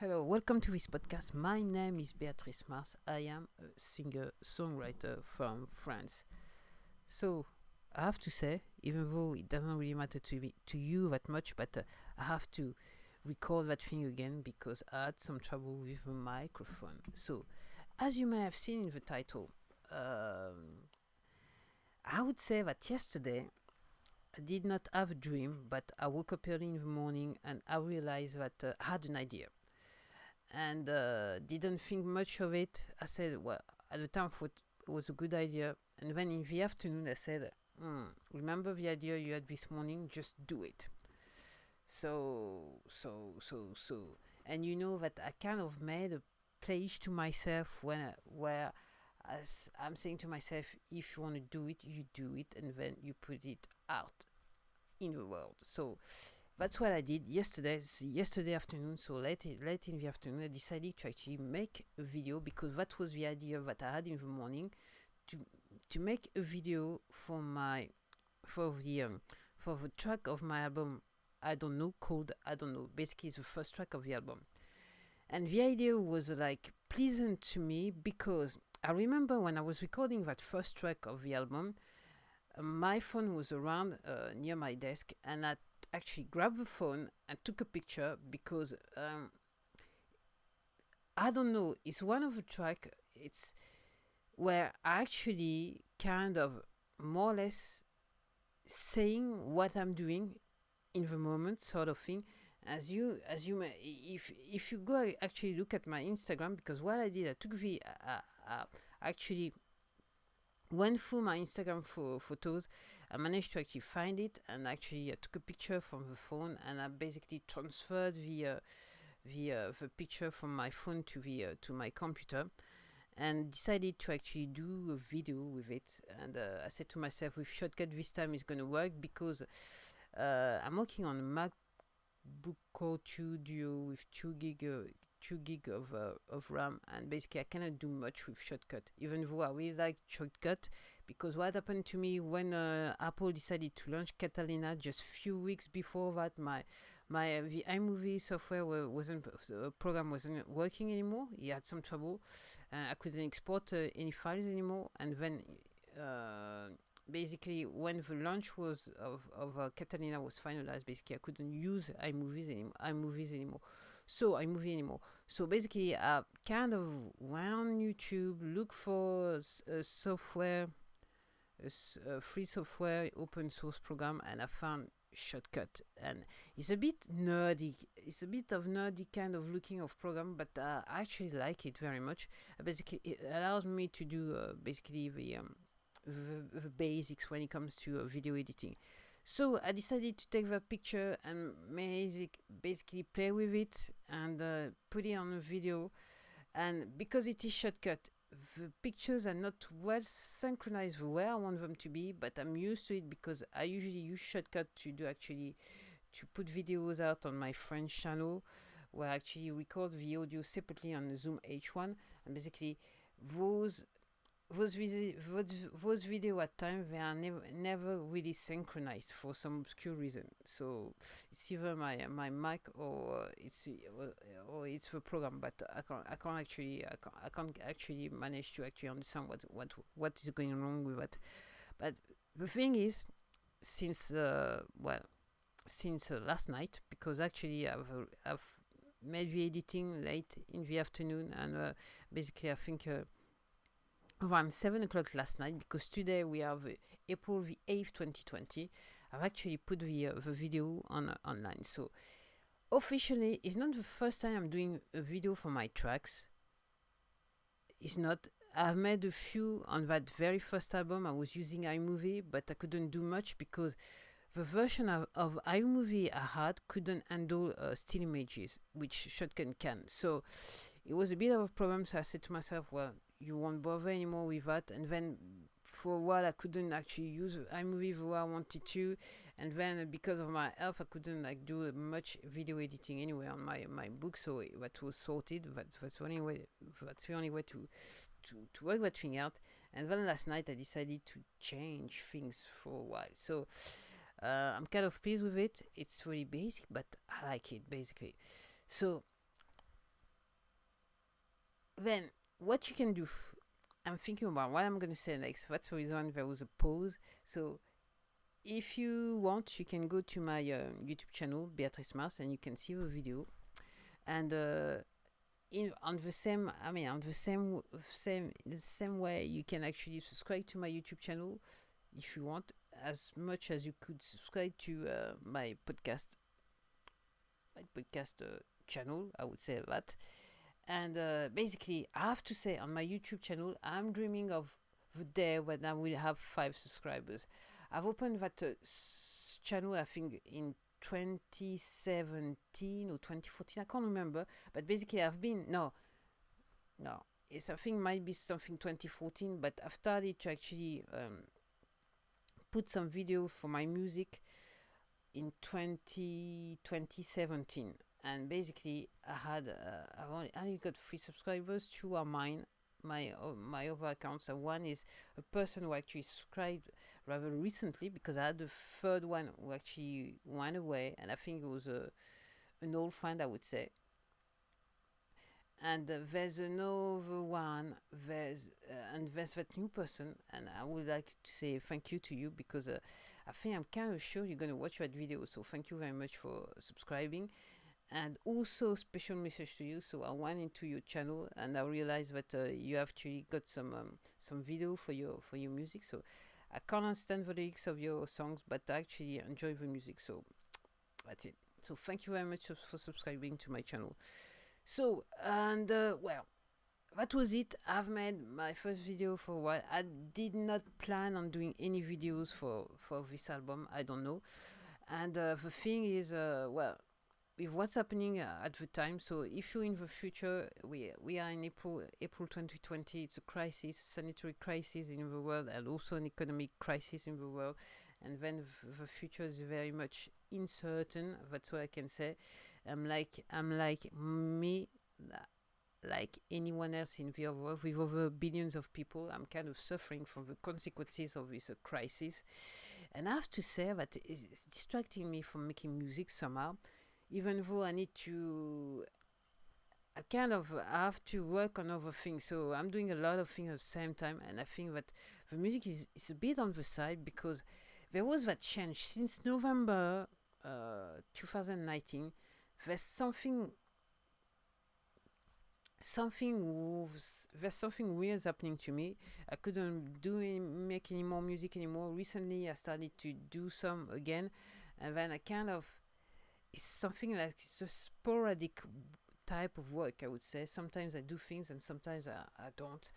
Hello, welcome to this podcast. My name is Beatrice Marse. I am a singer songwriter from France. So, I have to say, even though it doesn't really matter to you that much, but I have to record that thing again because I had some trouble with the microphone. So, as you may have seen in the title, I would say that yesterday I did not have a dream, but I woke up early in the morning and I realized that I had an idea and didn't think much of it. I said, well, at the time, I thought it was a good idea. And then in the afternoon, I said, remember the idea you had this morning? Just do it. So. And you know that I kind of made a pledge to myself where as I'm saying to myself, if you want to do it, you do it, and then you put it out in the world. So that's what I did yesterday afternoon. So late in the afternoon, I decided to actually make a video because that was the idea that I had in the morning to make a video for my for the track of my album. I don't know, called I don't know. Basically, it's the first track of the album, and the idea was like pleasant to me because I remember when I was recording that first track of the album, my phone was around near my desk, and I actually grabbed the phone and took a picture because I don't know. It's one of the track. It's where I actually kind of more or less saying what I'm doing in the moment, sort of thing. As you may, if you go actually look at my Instagram, because what I did, I took the actually went through my Instagram photos. I managed to actually find it, and actually I took a picture from the phone, and I basically transferred the picture from my phone to my computer, and decided to actually do a video with it. And I said to myself, with Shortcut this time is gonna work because I'm working on a MacBook Core 2 Duo with 2 gig of RAM, and basically I cannot do much with Shortcut, even though I really like Shortcut. Because what happened to me when Apple decided to launch Catalina just few weeks before that, the iMovie software wasn't program wasn't working anymore. He had some trouble. I couldn't export any files anymore, and then basically when the launch was of Catalina was finalized, basically I couldn't use iMovie anymore. So basically I kind of went on YouTube, look for a software, a free software open source program, and I found Shortcut. And it's a bit nerdy. It's a bit of nerdy kind of looking of program, but I actually like it very much. Basically it allows me to do basically the basics when it comes to video editing. So I decided to take the picture and basically play with it and put it on a video. And because it is Shortcut, the pictures are not well synchronized where I want them to be, but I'm used to it because I usually use Shortcut to put videos out on my French channel, where I actually record the audio separately on the Zoom H1, and basically those those video at times they are never really synchronized for some obscure reason. So it's either my mic or it's the program, but I can't actually manage to actually understand what is going wrong with it. But the thing is, since last night, because actually I've made the editing late in the afternoon, and basically I think around 7 o'clock last night, because today we have April the 8th 2020. I've actually put the video online. So officially it's not the first time I'm doing a video for my tracks. It's not. I've made a few on that very first album. I was using iMovie, but I couldn't do much because the version of iMovie I had couldn't handle still images, which Shortcut can. So it was a bit of a problem. So I said to myself, well, you won't bother anymore with that. And then for a while I couldn't actually use iMovie the way I wanted to, and then because of my health I couldn't do much video editing anyway on my book. So that was sorted. That's the only way to work that thing out. And then last night I decided to change things for a while. So I'm kind of pleased with it. It's really basic, but I like it basically. So then what you can do, I'm thinking about what I'm going to say next. That's the reason there was a pause. So if you want, you can go to my YouTube channel, Beatrice Marse, and you can see the video. And on the same, on the same way, you can actually subscribe to my YouTube channel if you want, as much as you could subscribe to my podcast channel. I would say that. And basically, I have to say, on my YouTube channel, I'm dreaming of the day when I will have 5 subscribers. I've opened that channel, I think, in 2017 or 2014. I can't remember. But basically, I've been no, it's I think might be something 2014. But I've started to actually put some videos for my music in 2017. And basically, I only got 3 subscribers. 2 are mine, my other accounts, and one is a person who actually subscribed rather recently, because I had the third one who actually went away, and I think it was an old friend, I would say. And there's another one, there's that new person, and I would like to say thank you to you, because I think I'm kind of sure you're going to watch that video, so thank you very much for subscribing. And also special message to you. So I went into your channel and I realized that you actually got some video for your music. So I can't understand the lyrics of your songs, but I actually enjoy the music. So that's it. So thank you very much for subscribing to my channel. So, and well, that was it. I've made my first video for a while. I did not plan on doing any videos for this album. I don't know. And the thing is, well, with what's happening at the time. So if you're in the future, we are in April 2020. It's a crisis, sanitary crisis in the world, and also an economic crisis in the world. And then the future is very much uncertain. That's what I can say. I'm like me, like anyone else in the world, with over billions of people. I'm kind of suffering from the consequences of this crisis. And I have to say that it's distracting me from making music somehow, even though I need to, I have to work on other things. So I'm doing a lot of things at the same time, and I think that the music is a bit on the side, because there was that change since November 2019. There's something weird happening to me. I couldn't make any more music anymore. Recently I started to do some again, and then it's something like, it's a sporadic type of work, I would say. Sometimes I do things and sometimes I don't.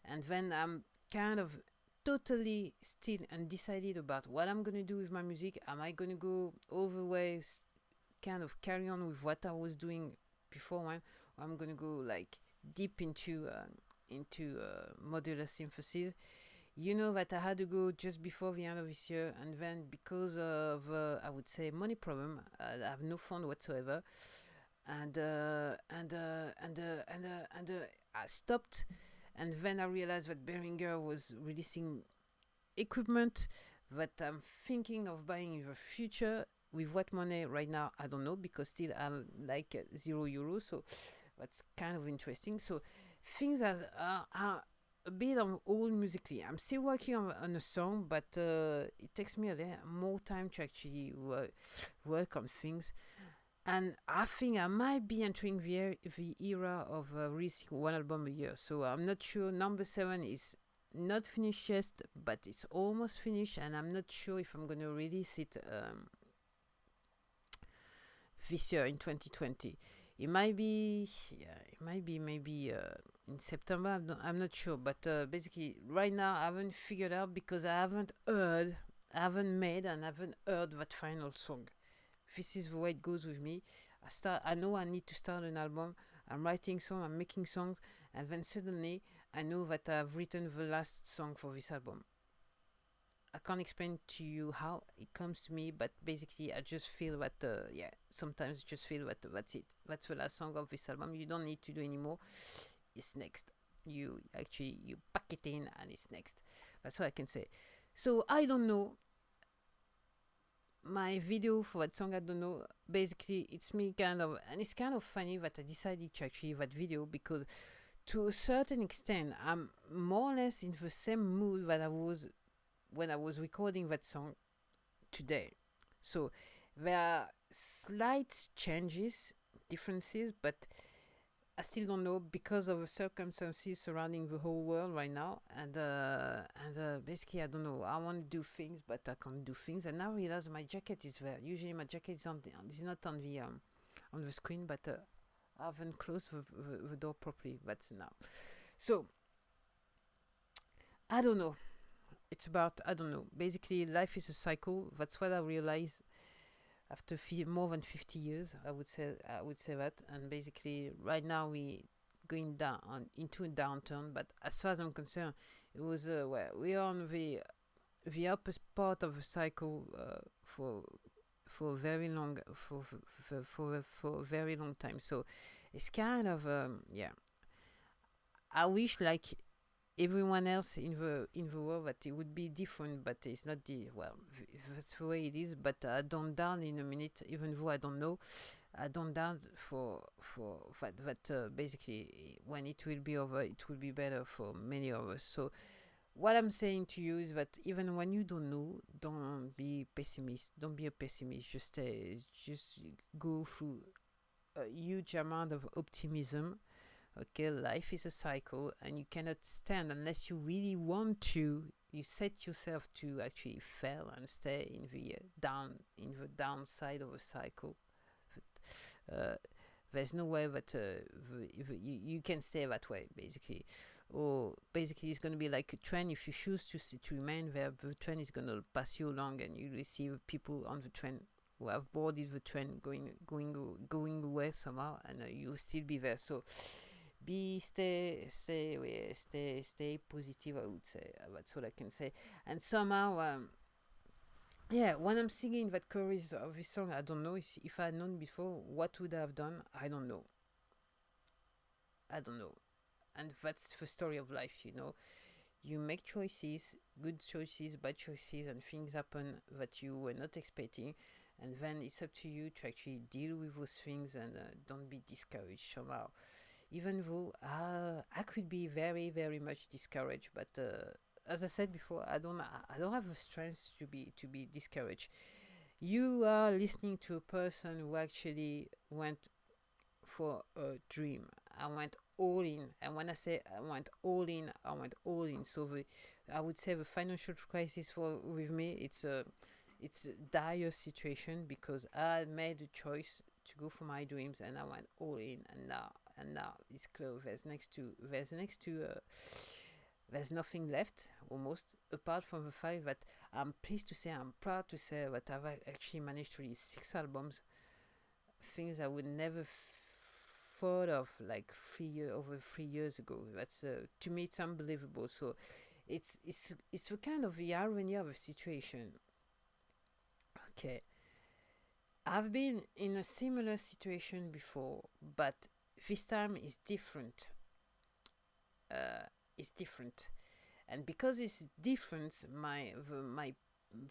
And then I'm kind of totally still undecided about what I'm going to do with my music. Am I going to go all the way, kind of carry on with what I was doing before, or I'm going to go like deep into modular synthesis? You know that I had to go just before the end of this year, and then because of I would say money problem, I have no fund whatsoever, and I stopped, and then I realized that Behringer was releasing equipment that I'm thinking of buying in the future. With what money right now, I don't know, because still I'm like €0, so that's kind of interesting. So things are a bit on hold musically. I'm still working on a song, but it takes me a little more time to actually work on things. And I think I might be entering the era of releasing 1 album a year. So I'm not sure. Number 7 is not finished yet, but it's almost finished, and I'm not sure if I'm going to release it this year in 2020. It might be, maybe in September. I'm not sure, but basically right now I haven't figured out, because I haven't made and haven't heard that final song. This is the way it goes with me. I know I need to start an album. I'm writing songs, I'm making songs, and then suddenly I know that I've written the last song for this album. I can't explain to you how it comes to me, but basically I just feel that sometimes just feel that that's it. That's the last song of this album. You don't need to do anymore. It's next. You pack it in and it's next. That's what I can say. So I don't know. My video for that song, I don't know. Basically, it's me and it's kind of funny that I decided to actually that video, because to a certain extent, I'm more or less in the same mood that I was when I was recording that song today. So there are slight changes, differences, but I still don't know because of the circumstances surrounding the whole world right now, and basically I don't know. I want to do things, but I can't do things. And now I realize my jacket is there. Usually my jacket is is not on the screen, but I haven't closed the door properly. That's now. So I don't know. It's about I don't know. Basically, life is a cycle. That's what I realized after more than 50 years. I would say that, and basically right now we going down into a downturn. But as far as I'm concerned, it was we are on the upper part of the cycle for a very long for a very long time. So it's kind of yeah. I wish like everyone else in the world that it would be different, but it's not the well. That's the way it is. But I don't doubt in a minute, even though I don't know. I don't doubt for that basically when it will be over, it will be better for many of us. So what I'm saying to you is that even when you don't know, don't be pessimist. Don't be a pessimist. Just go through a huge amount of optimism. Okay, life is a cycle, and you cannot stand unless you really want to. You set yourself to actually fail and stay in the downside of a cycle. Uh, there's no way that you can stay that way, basically. Or basically, it's going to be like a train. If you choose to remain there, the train is going to pass you along, and you will see people on the train who have boarded the train going away somehow, and you'll still be there. So stay positive. I would say that's all I can say. And somehow, yeah, when I'm singing that chorus of this song, I don't know if I had known before what would I have done. I don't know. I don't know. And that's the story of life, you know. You make choices, good choices, bad choices, and things happen that you were not expecting. And then it's up to you to actually deal with those things and don't be discouraged somehow. Even though I could be very, very much discouraged, but as I said before, I don't have the strength to be discouraged. You are listening to a person who actually went for a dream. I went all in, and when I say I went all in, I went all in. So I would say the financial crisis for with me, it's a dire situation because I made a choice to go for my dreams, and I went all in, and now it's closed. There's nothing left almost apart from the fact that I'm proud to say that I've actually managed to release 6 albums, things I would never thought of like over 3 years ago. That's to me it's unbelievable. So it's the kind of the irony of a situation. Okay, I've been in a similar situation before, but this time is different. It's different, and because it's different, the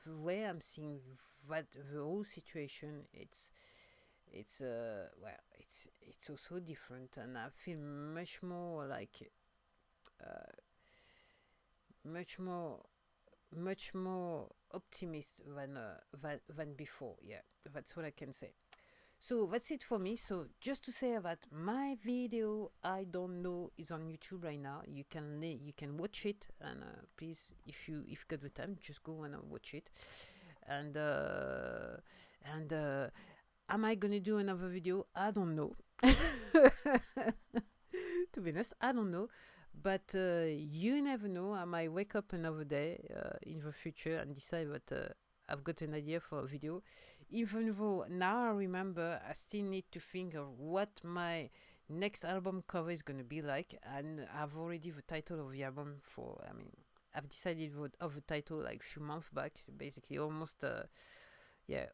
way I'm seeing that the whole situation, it's also different, and I feel much more like uh, much more much more optimist than before. Yeah, that's what I can say. So that's it for me. So just to say that my video I don't know is on YouTube right now. You can watch it, and please, if you got the time, just go and watch it. And am I gonna do another video? I don't know. To be honest, I don't know. But you never know. I might wake up another day in the future and decide that I've got an idea for a video. Even though now I remember, I still need to think of what my next album cover is going to be like. And I've already the title of the album I've decided of the title like a few months back, basically almost, yeah,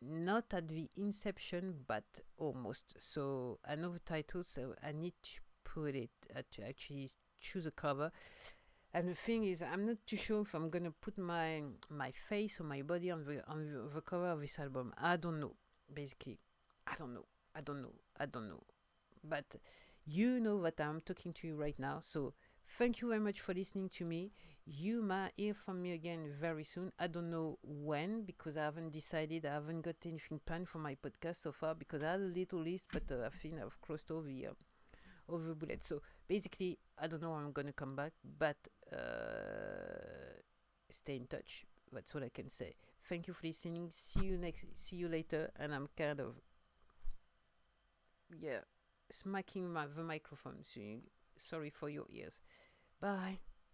not at the inception, but almost. So I know the title, so I need to put it to actually choose a cover. And the thing is, I'm not too sure if I'm gonna put my face or my body on the cover of this album. I don't know. Basically, I don't know. I don't know. But you know that I'm talking to you right now. So thank you very much for listening to me. You might hear from me again very soon. I don't know when, because I haven't decided. I haven't got anything planned for my podcast so far, because I had a little list, but I think I've crossed over bullets. So basically, I don't know when I'm gonna come back, but stay in touch. That's all I can say. Thank you for listening. See you later. And I'm kind of smacking the microphone. So sorry for your ears. Bye.